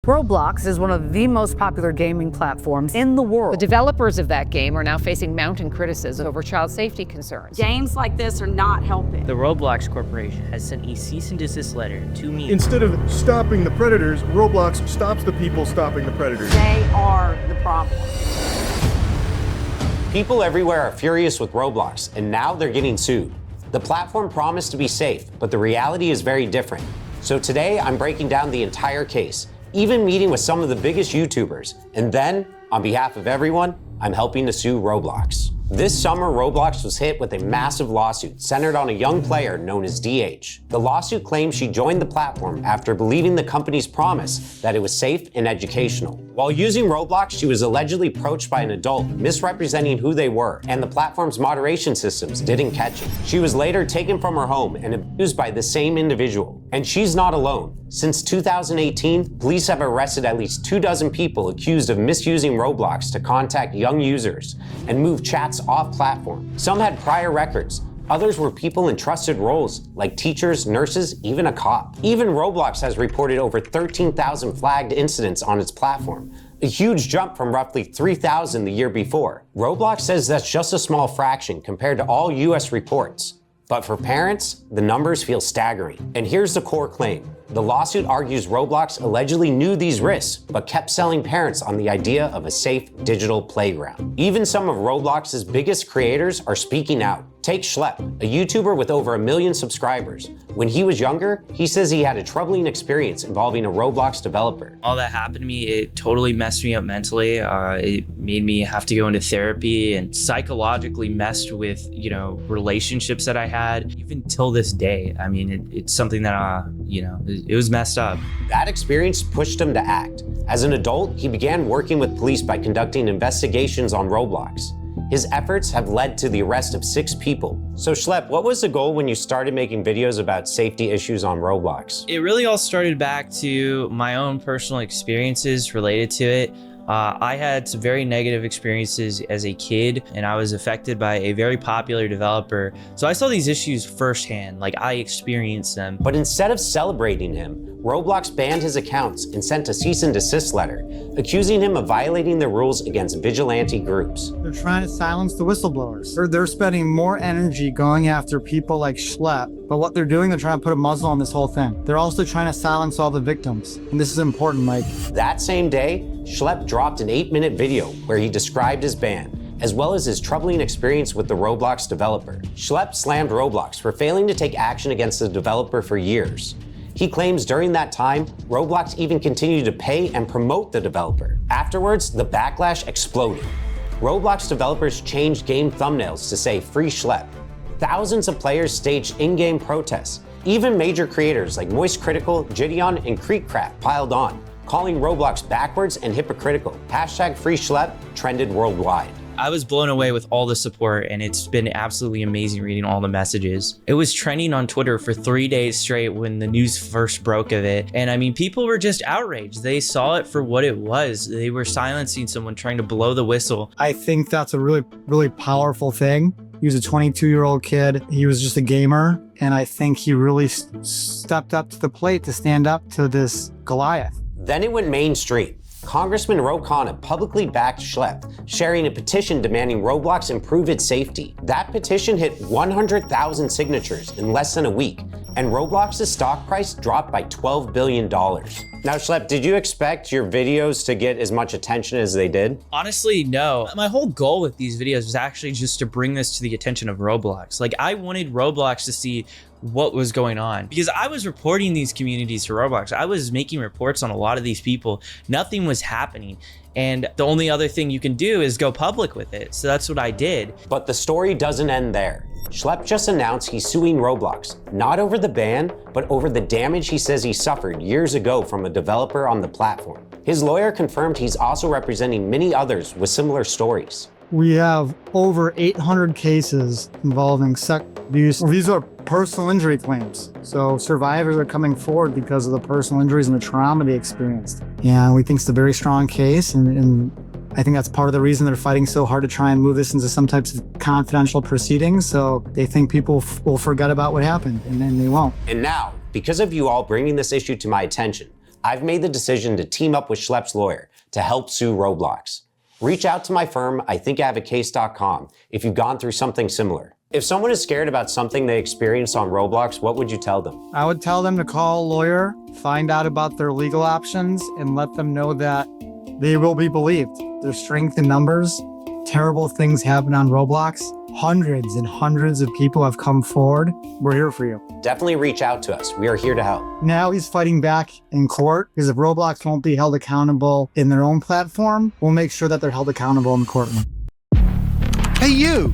Roblox is one of the most popular gaming platforms in the world. The developers of that game are now facing mounting criticism over child safety concerns. Games like this are not helping. The Roblox Corporation has sent a cease and desist letter to me. Instead of stopping the predators, Roblox stops the people stopping the predators. They are the problem. People everywhere are furious with Roblox, and now they're getting sued. The platform promised to be safe, but the reality is very different. So today, I'm breaking down the entire case, even meeting with some of the biggest YouTubers. And then, on behalf of everyone, I'm helping to sue Roblox. This summer, Roblox was hit with a massive lawsuit centered on a young player known as DH. The lawsuit claims she joined the platform after believing the company's promise that it was safe and educational. While using Roblox, she was allegedly approached by an adult, misrepresenting who they were, and the platform's moderation systems didn't catch it. She was later taken from her home and abused by the same individual. And she's not alone. Since 2018, police have arrested at least 24 people accused of misusing Roblox to contact young users and move chats off platform. Some had prior records. Others were people in trusted roles, like teachers, nurses, even a cop. Even Roblox has reported over 13,000 flagged incidents on its platform, a huge jump from roughly 3,000 the year before. Roblox says that's just a small fraction compared to all US reports. But for parents, the numbers feel staggering. And here's the core claim. The lawsuit argues Roblox allegedly knew these risks, but kept selling parents on the idea of a safe digital playground. Even some of Roblox's biggest creators are speaking out. Take Schlepp, a YouTuber with over 1 million subscribers. When he was younger, he says he had a troubling experience involving a Roblox developer. All that happened to me, it totally messed me up mentally. It made me have to go into therapy and psychologically messed with, relationships that I had. Even till this day, I mean, it's something that, it was messed up. That experience pushed him to act. As an adult, he began working with police by conducting investigations on Roblox. His efforts have led to the arrest of 6 people. So Schlepp, what was the goal when you started making videos about safety issues on Roblox? It really all started back to my own personal experiences related to it. I had some very negative experiences as a kid, and I was affected by a very popular developer. So I saw these issues firsthand, like I experienced them. But instead of celebrating him, Roblox banned his accounts and sent a cease and desist letter, accusing him of violating the rules against vigilante groups. They're trying to silence the whistleblowers. They're spending more energy going after people like Schlepp, but what they're doing, they're trying to put a muzzle on this whole thing. They're also trying to silence all the victims. And this is important, Mike. That same day, Schlepp dropped an 8-minute video where he described his ban, as well as his troubling experience with the Roblox developer. Schlepp slammed Roblox for failing to take action against the developer for years. He claims during that time, Roblox even continued to pay and promote the developer. Afterwards, the backlash exploded. Roblox developers changed game thumbnails to say "Free Schlepp." Thousands of players staged in-game protests. Even major creators like Moist Critical, Gideon, and Creekcraft piled on, calling Roblox backwards and hypocritical. #Free Schlepp trended worldwide. I was blown away with all the support, and it's been absolutely amazing reading all the messages. It was trending on Twitter for 3 days straight when the news first broke of it. And I mean, people were just outraged. They saw it for what it was. They were silencing someone trying to blow the whistle. I think that's a really, really powerful thing. He was a 22-year-old kid. He was just a gamer. And I think he really stepped up to the plate to stand up to this Goliath. Then it went mainstream. Congressman Ro Khanna publicly backed Schlepp, sharing a petition demanding Roblox improve its safety. That petition hit 100,000 signatures in less than a week, and Roblox's stock price dropped by $12 billion. Now, Schlepp, did you expect your videos to get as much attention as they did? Honestly, no. My whole goal with these videos was actually just to bring this to the attention of Roblox. Like, I wanted Roblox to see what was going on, because I was reporting these communities to Roblox. I was making reports on a lot of these people. Nothing was happening. And the only other thing you can do is go public with it. So that's what I did. But the story doesn't end there. Schlepp just announced he's suing Roblox, not over the ban, but over the damage he says he suffered years ago from a developer on the platform. His lawyer confirmed he's also representing many others with similar stories. We have over 800 cases involving sex abuse. These are personal injury claims. So survivors are coming forward because of the personal injuries and the trauma they experienced. Yeah, we think it's a very strong case, and I think that's part of the reason they're fighting so hard to try and move this into some types of confidential proceedings. So they think people will forget about what happened, and then they won't. And now, because of you all bringing this issue to my attention, I've made the decision to team up with Schlepp's lawyer to help sue Roblox. Reach out to my firm, IthinkIHaveACase.com, if you've gone through something similar. If someone is scared about something they experienced on Roblox, what would you tell them? I would tell them to call a lawyer, find out about their legal options, and let them know that they will be believed. There's strength in numbers. Terrible things happen on Roblox. Hundreds and hundreds of people have come forward. We're here for you. Definitely reach out to us. We are here to help. Now he's fighting back in court because if Roblox won't be held accountable in their own platform, we'll make sure that they're held accountable in the courtroom. Hey, you!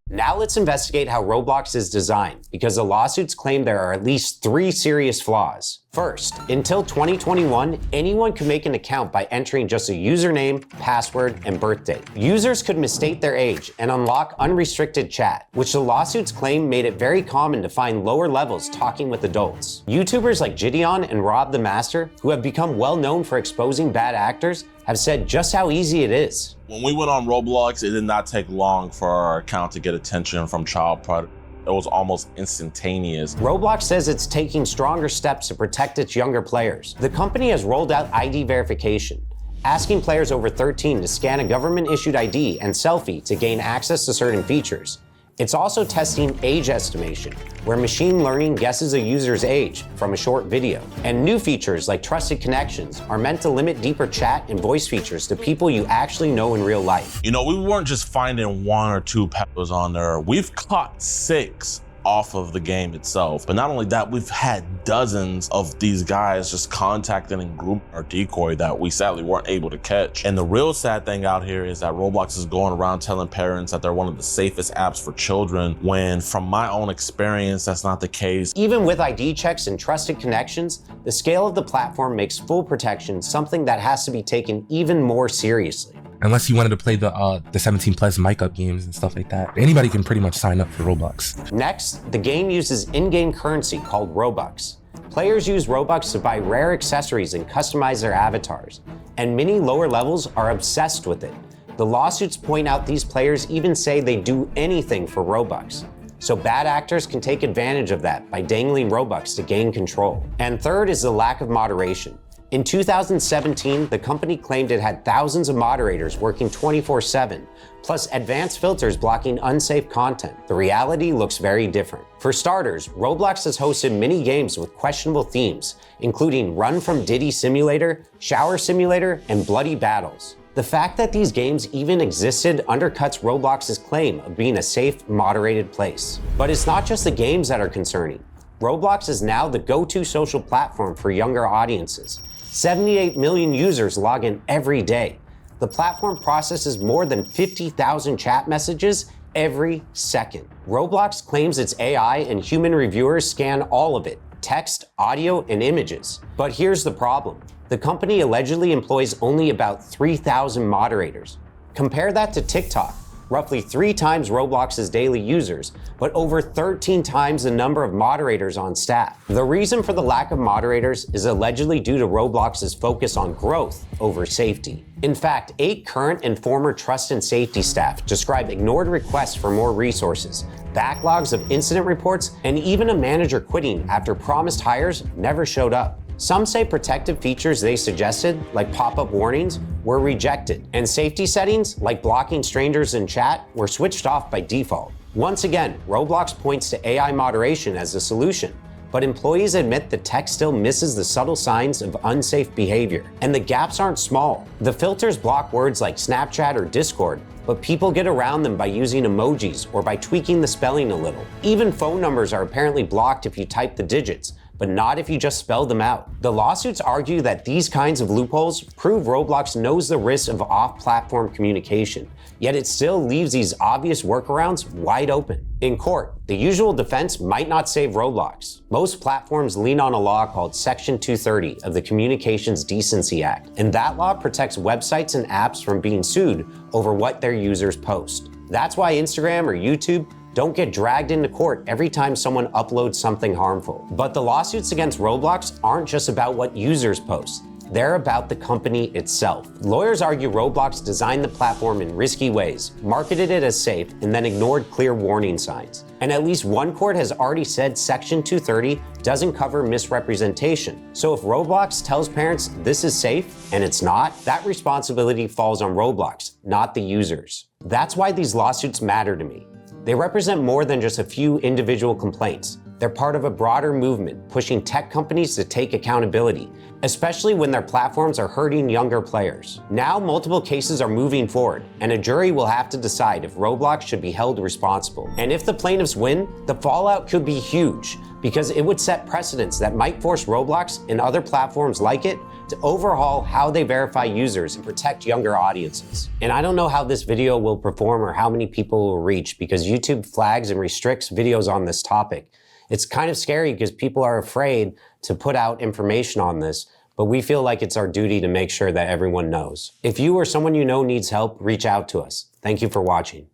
Now let's investigate how Roblox is designed, because the lawsuits claim there are at least 3 serious flaws. First, until 2021, anyone could make an account by entering just a username, password, and birthday. Users could misstate their age and unlock unrestricted chat, which the lawsuits claim made it very common to find lower levels talking with adults. YouTubers like Gideon and Rob the Master, who have become well known for exposing bad actors, have said just how easy it is. When we went on Roblox, it did not take long for our account to get attention from child predators. It was almost instantaneous. Roblox says it's taking stronger steps to protect its younger players. The company has rolled out ID verification, asking players over 13 to scan a government-issued ID and selfie to gain access to certain features. It's also testing age estimation, where machine learning guesses a user's age from a short video. And new features like trusted connections are meant to limit deeper chat and voice features to people you actually know in real life. You know, we weren't just finding 1 or 2 peppers on there. We've caught 6 off of the game itself. But not only that, we've had dozens of these guys just contacting and grooming our decoy that we sadly weren't able to catch. And the real sad thing out here is that Roblox is going around telling parents that they're one of the safest apps for children, when from my own experience, that's not the case. Even with ID checks and trusted connections, the scale of the platform makes full protection something that has to be taken even more seriously. Unless you wanted to play the 17+ mic up games and stuff like that. Anybody can pretty much sign up for Roblox. Next, the game uses in-game currency called Robux. Players use Robux to buy rare accessories and customize their avatars, and many lower levels are obsessed with it. The lawsuits point out these players even say they do anything for Robux. So bad actors can take advantage of that by dangling Robux to gain control. And third is the lack of moderation. In 2017, the company claimed it had thousands of moderators working 24/7, plus advanced filters blocking unsafe content. The reality looks very different. For starters, Roblox has hosted many games with questionable themes, including Run from Diddy Simulator, Shower Simulator, and Bloody Battles. The fact that these games even existed undercuts Roblox's claim of being a safe, moderated place. But it's not just the games that are concerning. Roblox is now the go-to social platform for younger audiences. 78 million users log in every day. The platform processes more than 50,000 chat messages every second. Roblox claims its AI and human reviewers scan all of it, text, audio, and images. But here's the problem. The company allegedly employs only about 3,000 moderators. Compare that to TikTok, roughly 3 times Roblox's daily users, but over 13 times the number of moderators on staff. The reason for the lack of moderators is allegedly due to Roblox's focus on growth over safety. In fact, 8 current and former trust and safety staff describe ignored requests for more resources, backlogs of incident reports, and even a manager quitting after promised hires never showed up. Some say protective features they suggested, like pop-up warnings, were rejected, and safety settings, like blocking strangers in chat, were switched off by default. Once again, Roblox points to AI moderation as the solution, but employees admit the tech still misses the subtle signs of unsafe behavior, and the gaps aren't small. The filters block words like Snapchat or Discord, but people get around them by using emojis or by tweaking the spelling a little. Even phone numbers are apparently blocked if you type the digits, but not if you just spell them out. The lawsuits argue that these kinds of loopholes prove Roblox knows the risks of off-platform communication, yet it still leaves these obvious workarounds wide open. In court, the usual defense might not save Roblox. Most platforms lean on a law called Section 230 of the Communications Decency Act, and that law protects websites and apps from being sued over what their users post. That's why Instagram or YouTube don't get dragged into court every time someone uploads something harmful. But the lawsuits against Roblox aren't just about what users post. They're about the company itself. Lawyers argue Roblox designed the platform in risky ways, marketed it as safe, and then ignored clear warning signs. And at least one court has already said Section 230 doesn't cover misrepresentation. So if Roblox tells parents this is safe and it's not, that responsibility falls on Roblox, not the users. That's why these lawsuits matter to me. They represent more than just a few individual complaints. They're part of a broader movement pushing tech companies to take accountability, especially when their platforms are hurting younger players. Now multiple cases are moving forward, and a jury will have to decide if Roblox should be held responsible. And if the plaintiffs win, the fallout could be huge, because it would set precedents that might force Roblox and other platforms like it to overhaul how they verify users and protect younger audiences. And I don't know how this video will perform or how many people will reach, because YouTube flags and restricts videos on this topic. It's kind of scary because people are afraid to put out information on this, but we feel like it's our duty to make sure that everyone knows. If you or someone you know needs help, reach out to us. Thank you for watching.